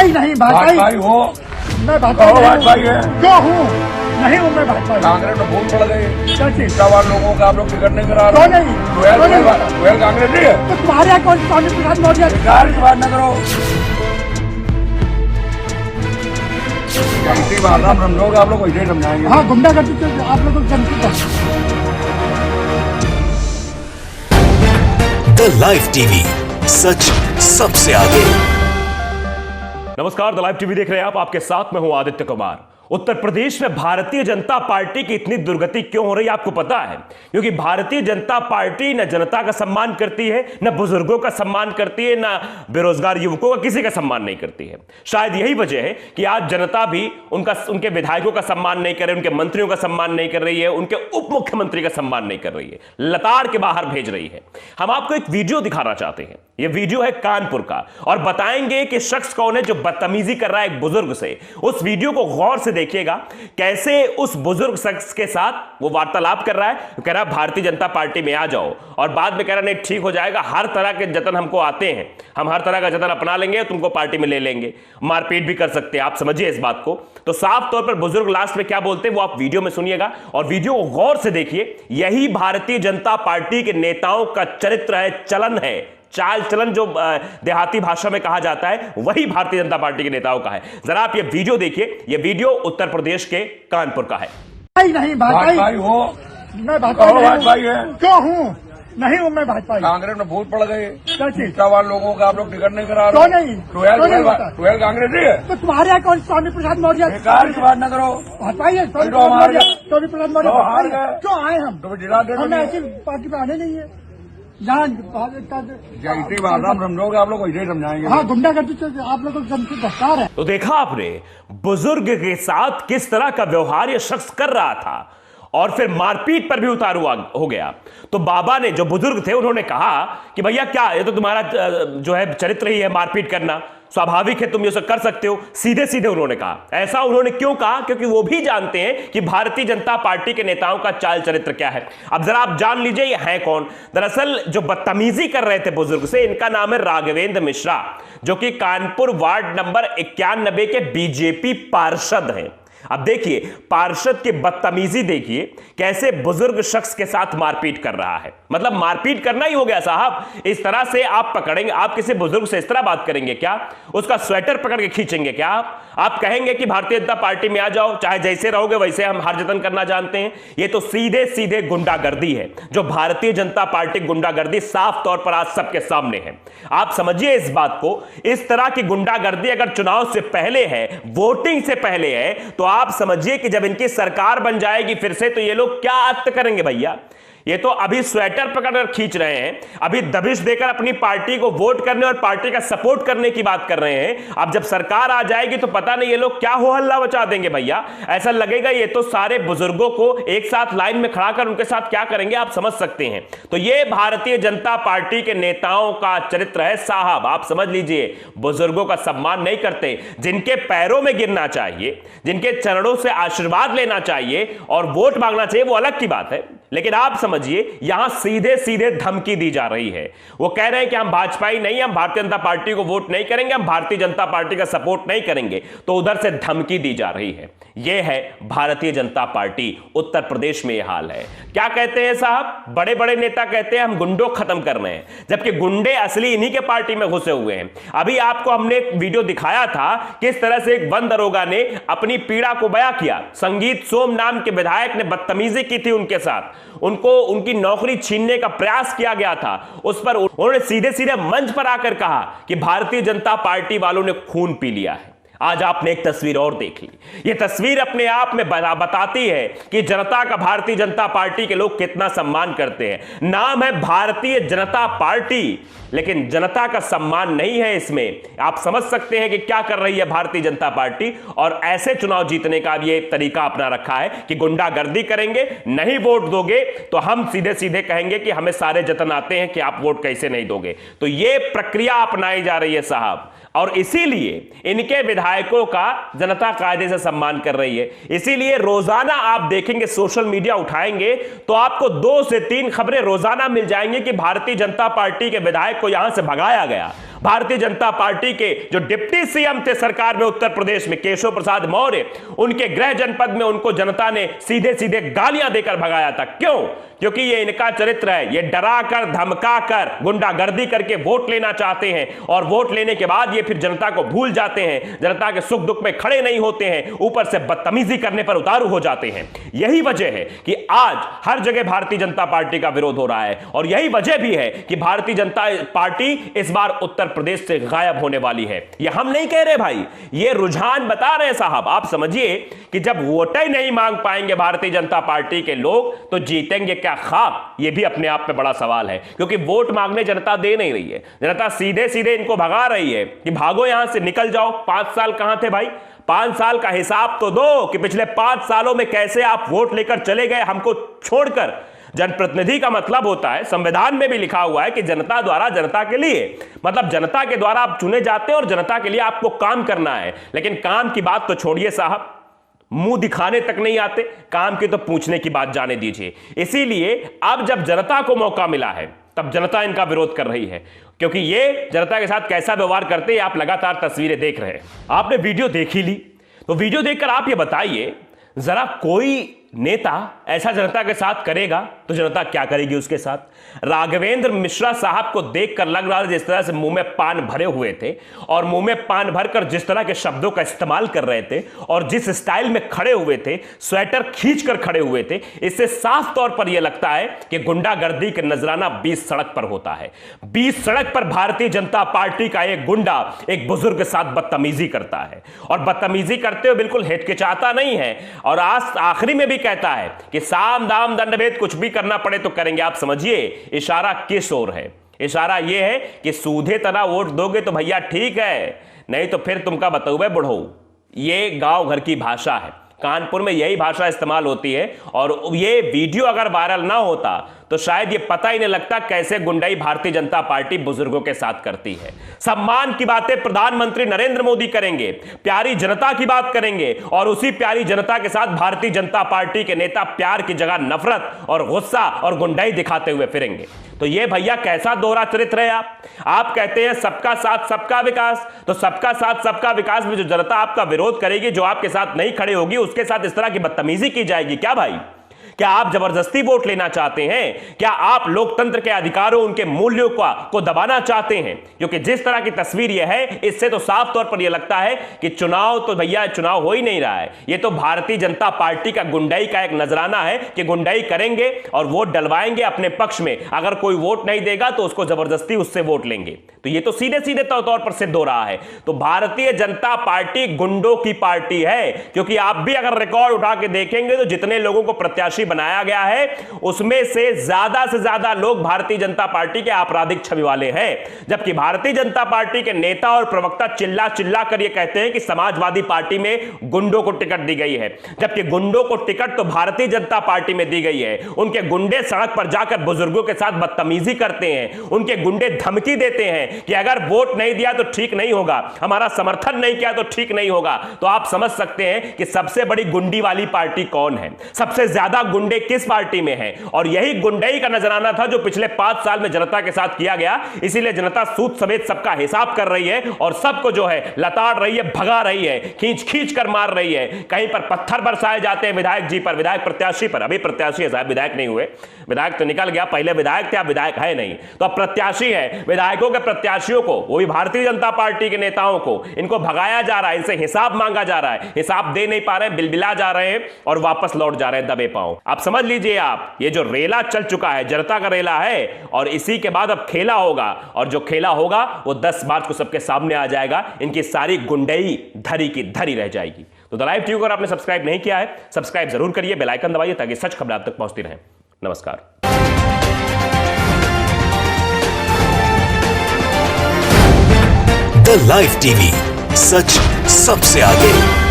भाजपाई नहीं, भाजपाई हो, मैं भाजपाई है क्यों हूँ? नहीं हूँ मैं भाजपाई। कांग्रेस में वोट पड़ गए कैसे? सवाल लोगों का आप लोग टिकट नहीं करा क्यों रहे। नहीं? ट्वेल्व कांग्रेस नहीं है तो तुम्हारे यहाँ कौन प्रसाद मौर्य? सरकार की बात न करो। इसी बात आप समझोगे, आप लोग वैसे ही समझाएंगे। हाँ, गुंडागर्दी तो आप लोगों को जनता। द लाइव टीवी, सच सबसे आगे। नमस्कार, द लाइव टीवी देख रहे हैं आप। आपके साथ में हूं आदित्य कुमार। उत्तर प्रदेश में भारतीय जनता पार्टी की इतनी दुर्गति क्यों हो रही है आपको पता है? क्योंकि भारतीय जनता पार्टी न जनता का सम्मान करती है, न बुजुर्गों का सम्मान करती है, न बेरोजगार युवकों का किसी का सम्मान नहीं करती है। शायद यही वजह है कि आज जनता भी उनके विधायकों का सम्मान नहीं कर रही, उनके मंत्रियों का सम्मान नहीं कर रही है, उनके उप मुख्यमंत्री का सम्मान नहीं कर रही है, लताड़ के बाहर भेज रही है। हम आपको एक वीडियो दिखाना चाहते हैं। यह वीडियो है कानपुर का, और बताएंगे कि शख्स कौन है जो बदतमीजी कर रहा है एक बुजुर्ग से। उस वीडियो को गौर से देखिएगा, कैसे उस बुजुर्ग शख्स के साथ वो वार्तालाप कर रहा है। कह रहा है भारतीय जनता पार्टी में आ जाओ, और बाद में कह रहा नहीं ठीक हो जाएगा, हर तरह के जतन हमको आते हैं, हम हर तरह का जतन अपना लेंगे, तुमको पार्टी में ले लेंगे, मारपीट भी कर सकते हैं। आप समझिए इस बात को। तो साफ तौर पर बुजुर्ग लास्ट में क्या बोलते हैं वो आप वीडियो में सुनिएगा, और वीडियो को गौर से देखिए। यही भारतीय जनता पार्टी के नेताओं का चरित्र है, चलन है, चाल चलन जो देहाती भाषा में कहा जाता है, वही भारतीय जनता पार्टी के नेताओं का है। जरा आप ये वीडियो देखिए। ये वीडियो उत्तर प्रदेश के कानपुर का है। नहीं, भाजपाई हो, मैं भाजपाई है क्यों हूँ? नहीं हूँ मैं भाजपाई। कांग्रेस में वोट पड़ गए कैसे? सवाल लोगों का आप लोग टिकट नहीं करा क्यों रहे। नहीं? ट्वेल्व कांग्रेस नहीं है तो तुम्हारे यहाँ कौन स्वामी प्रसाद मौर्य? सरकार की बात न करो। भाजपाई है, स्वामी तो हमारे प्रसाद मौर्य तो हार भाजपाई है। गए। क्यों आए हम? तो जिला हमें ऐसी पार्टी में आने नहीं है। इसी बात आप समझोगे, आप लोग वैसे ही समझाएंगे। हाँ, गुंडागर्दी तो आप लोगों को दस्तार है। तो देखा आपने बुजुर्ग के साथ किस तरह का व्यवहार यह शख्स कर रहा था, और फिर मारपीट पर भी उतारू हो गया। तो बाबा ने, जो बुजुर्ग थे, उन्होंने कहा कि भैया क्या ये तो तुम्हारा जो है चरित्र ही है मारपीट करना, स्वाभाविक है, तुम ये सब कर सकते हो। सीधे सीधे उन्होंने कहा। ऐसा उन्होंने क्यों कहा? क्योंकि वो भी जानते हैं कि भारतीय जनता पार्टी के नेताओं का चाल चरित्र क्या है। अब जरा आप जान लीजिए ये है कौन। दरअसल जो बदतमीजी कर रहे थे बुजुर्ग से, इनका नाम है राघवेंद्र मिश्रा, जो कि कानपुर वार्ड नंबर 91 के बीजेपी पार्षद हैं। अब देखिए पार्षद की बदतमीजी देखिए, कैसे बुजुर्ग शख्स के साथ मारपीट कर रहा है। मतलब मारपीट करना ही हो गया साहब। इस तरह से आप पकड़ेंगे, आप किसी बुजुर्ग से इस तरह बात करेंगे क्या? उसका स्वेटर पकड़ के खींचेंगे क्या? आप कहेंगे कि भारतीय जनता पार्टी में आ जाओ, चाहे जैसे रहोगे वैसे हम हर जतन करना जानते हैं। ये तो सीधे सीधे गुंडागर्दी है, जो भारतीय जनता पार्टी गुंडागर्दी साफ तौर पर आज सबके सामने है। आप समझिए इस बात को। इस तरह की गुंडागर्दी अगर चुनाव से पहले है, वोटिंग से पहले है, तो आप समझिए कि जब इनकी सरकार बन जाएगी फिर से, तो ये लोग क्या अक्त करेंगे भैया। ये तो अभी स्वेटर पकड़कर खींच रहे हैं, अभी दबिश देकर अपनी पार्टी को वोट करने और पार्टी का सपोर्ट करने की बात कर रहे हैं। अब जब सरकार आ जाएगी तो पता नहीं ये लोग क्या हो हल्ला मचा देंगे भैया। ऐसा लगेगा ये तो सारे बुजुर्गों को एक साथ लाइन में खड़ा कर उनके साथ क्या करेंगे, आप समझ सकते हैं। तो ये भारतीय जनता पार्टी के नेताओं का चरित्र है साहब। आप समझ लीजिए, बुजुर्गों का सम्मान नहीं करते। जिनके पैरों में गिरना चाहिए, जिनके चरणों से आशीर्वाद लेना चाहिए और वोट मांगना चाहिए, वो अलग की बात है। लेकिन आप समझिए यहां सीधे सीधे धमकी दी जा रही है। वो कह रहे हैं कि हम भाजपाई नहीं, हम भारतीय जनता पार्टी को वोट नहीं करेंगे, हम भारतीय जनता पार्टी का सपोर्ट नहीं करेंगे। तो उधर से धमकी दी जा रही है। यह है भारतीय जनता पार्टी। उत्तर प्रदेश में यह हाल है। क्या कहते हैं साहब? बड़े बड़े नेता कहते हैं हम गुंडों खत्म कर रहे हैं, जबकि गुंडे असली इन्हीं के पार्टी में घुसे हुए हैं। अभी आपको हमने एक वीडियो दिखाया था किस तरह से एक वन दरोगा ने अपनी पीड़ा को बयां किया। संगीत सोम नाम के विधायक ने बदतमीजी की थी उनके साथ, उनको उनकी नौकरी छीनने का प्रयास किया गया था। उस पर उन्होंने सीधे सीधे मंच पर आकर कहा कि भारतीय जनता पार्टी वालों ने खून पी लिया है। आज आपने एक तस्वीर और देख ली। यह तस्वीर अपने आप में बताती है कि जनता का भारतीय जनता पार्टी के लोग कितना सम्मान करते हैं। नाम है भारतीय जनता पार्टी, लेकिन जनता का सम्मान नहीं है इसमें। आप समझ सकते हैं कि क्या कर रही है भारतीय जनता पार्टी। और ऐसे चुनाव जीतने का ये तरीका अपना रखा है कि गुंडागर्दी करेंगे, नहीं वोट दोगे तो हम सीधे सीधे कहेंगे कि हमें सारे जतन आते हैं कि आप वोट कैसे नहीं दोगे। तो ये प्रक्रिया अपनाई जा रही है साहब, और इसीलिए इनके विधायकों का जनता कायदे से सम्मान कर रही है। इसीलिए रोजाना आप देखेंगे, सोशल मीडिया उठाएंगे तो आपको 2 से 3 खबरें रोजाना मिल जाएंगी कि भारतीय जनता पार्टी के विधायक को यहां से भगाया गया, भारतीय जनता पार्टी के जो डिप्टी सीएम थे सरकार में उत्तर प्रदेश में, केशव प्रसाद मौर्य, उनके गृह जनपद में उनको जनता ने सीधे सीधे गालियां देकर भगाया था। क्यों? क्योंकि ये इनका चरित्र है। ये डराकर धमकाकर गुंडागर्दी करके वोट लेना चाहते हैं और वोट लेने के बाद ये फिर जनता को भूल जाते हैं, जनता के सुख दुख में खड़े नहीं होते हैं, ऊपर से बदतमीजी करने पर उतारू हो जाते हैं। यही वजह है कि आज हर जगह भारतीय जनता पार्टी का विरोध हो रहा है और यही वजह भी है कि भारतीय जनता पार्टी इस बार उत्तर प्रदेश से गायब होने वाली है। ये हम नहीं कह रहे भाई, ये रुझान बता रहे हैं साहब। आप समझिए कि जब वोट ही नहीं मांग पाएंगे भारतीय जनता पार्टी के लोग तो जीतेंगे क्या खाक? ये भी अपने आप में बड़ा सवाल है, क्योंकि वोट मांगने जनता दे नहीं रही है। जनता सीधे सीधे इनको भगा रही है कि भागो यहां से, निकल जाओ। 5 साल कहां थे भाई? 5 साल का हिसाब तो दो कि पिछले 5 सालों में कैसे आप वोट लेकर चले गए हमको छोड़कर। जनप्रतिनिधि का मतलब होता है, संविधान में भी लिखा हुआ है कि जनता द्वारा जनता के लिए, मतलब जनता के द्वारा आप चुने जाते हैं और जनता के लिए आपको काम करना है। लेकिन काम की बात तो छोड़िए साहब, मुंह दिखाने तक नहीं आते, काम की तो पूछने की बात जाने दीजिए। इसीलिए अब जब जनता को मौका मिला है तब जनता इनका विरोध कर रही है, क्योंकि ये जनता के साथ कैसा व्यवहार करते हैं आप लगातार तस्वीरें देख रहे हैं। आपने वीडियो देख ही ली, तो वीडियो देखकर आप ये बताइए जरा, कोई नेता ऐसा जनता के साथ करेगा तो जनता क्या करेगी उसके साथ? राघवेंद्र मिश्रा साहब को देखकर लग रहा था जिस तरह से मुंह में पान भरे हुए थे और मुंह में पान भरकर जिस तरह के शब्दों का इस्तेमाल कर रहे थे और जिस स्टाइल में खड़े हुए थे, स्वेटर खींचकर खड़े हुए थे, इससे साफ तौर पर यह लगता है कि गुंडागर्दी का नजराना 20 सड़क पर होता है। 20 सड़क पर भारतीय जनता पार्टी का एक गुंडा एक बुजुर्ग के साथ बदतमीजी करता है और बदतमीजी करते हुए बिल्कुल हिचकिचाता नहीं है और आज आखिरी में भी कहता है कि साम दाम दंड भेद कुछ भी करना पड़े तो करेंगे। आप समझिए इशारा किस ओर है? इशारा यह है कि सूधे तरह वोट दोगे तो भैया ठीक है, नहीं तो फिर तुमका बताओ बुढ़ो। ये गांव घर की भाषा है, कानपुर में यही भाषा इस्तेमाल होती है। और ये वीडियो अगर वायरल ना होता तो शायद ये पता ही नहीं लगता कैसे गुंडाई भारतीय जनता पार्टी बुजुर्गों के साथ करती है। सम्मान की बातें प्रधानमंत्री नरेंद्र मोदी करेंगे, प्यारी जनता की बात करेंगे और उसी प्यारी जनता के साथ भारतीय जनता पार्टी के नेता प्यार की जगह नफरत और गुस्सा और गुंडाई दिखाते हुए फिरेंगे। तो ये भैया कैसा दोहरा चरित्र है? आप कहते हैं सबका साथ सबका विकास, तो सबका साथ सबका विकास में जो जनता आपका विरोध करेगी, जो आपके साथ नहीं खड़े होगी, उसके साथ इस तरह की बदतमीजी की जाएगी क्या भाई? क्या आप जबरदस्ती वोट लेना चाहते हैं? क्या आप लोकतंत्र के अधिकारों, उनके मूल्यों को दबाना चाहते हैं? क्योंकि जिस तरह की तस्वीर यह है, इससे तो साफ तौर पर यह लगता है कि चुनाव तो भैया चुनाव हो ही नहीं रहा है। यह तो भारतीय जनता पार्टी का गुंडाई का एक नजराना है कि गुंडाई करेंगे और वोट डलवाएंगे अपने पक्ष में। अगर कोई वोट नहीं देगा तो उसको जबरदस्ती उससे वोट लेंगे। तो यह तो सीधे सीधे तौर पर सिद्ध हो रहा है। तो भारतीय जनता पार्टी गुंडों की पार्टी है, क्योंकि आप भी अगर रिकॉर्ड उठा के देखेंगे तो जितने लोगों को प्रत्याशी बनाया गया है उसमें से ज्यादा लोग भारतीय जनता पार्टी के आपराधिक छवि वाले हैं। जबकि भारतीय जनता पार्टी के नेता और प्रवक्ता चिल्ला चिल्ला कर यह कहते हैं कि समाजवादी पार्टी में गुंडों को टिकट दी गई है, जबकि गुंडों को टिकट तो भारतीय जनता पार्टी में दी गई है। उनके गुंडे सड़क पर जाकर बुजुर्गों के साथ बदतमीजी करते हैं, उनके गुंडे धमकी देते हैं कि अगर वोट नहीं दिया तो ठीक नहीं होगा, हमारा समर्थन नहीं किया तो ठीक नहीं होगा। तो आप समझ सकते हैं कि सबसे बड़ी गुंडी वाली पार्टी कौन है, सबसे ज्यादा गुंडे किस पार्टी में है। और यही गुंडई का नजराना था जो पिछले 5 साल में जनता के साथ किया गया। इसीलिए जनता सूद समेत सबका हिसाब कर रही है और सबको जो है लताड़ रही है, भगा रही है, खींच खींच कर मार रही है। कहीं पर पत्थर बरसाए जाते हैं विधायक जी पर, विधायक प्रत्याशी पर। अभी प्रत्याशी है साहब, विधायक नहीं हुए, विधायक तो निकल गया, पहले विधायक थे अब विधायक है नहीं, तो अब प्रत्याशी है। विधायकों के प्रत्याशियों को, वो भी भारतीय जनता पार्टी के नेताओं को, इनको भगाया जा रहा है, इनसे हिसाब मांगा जा रहा है, हिसाब दे नहीं पा रहे, बिलबिला जा रहे हैं और वापस लौट जा रहे हैं दबे पांव। आप समझ लीजिए, आप ये जो रेला चल चुका है जनता का रेला है और इसी के बाद अब खेला होगा, और जो खेला होगा वो 10 मार्च को सबके सामने आ जाएगा। इनकी सारी गुंडई धरी की धरी रह जाएगी। तो द लाइव टीवी को अगर आपने सब्सक्राइब नहीं किया है, सब्सक्राइब जरूर करिए, बेल आइकन दबाइए ताकि सच खबरें आप तक पहुंचती रहें। नमस्कार। द लाइव टीवी, सच सबसे आगे।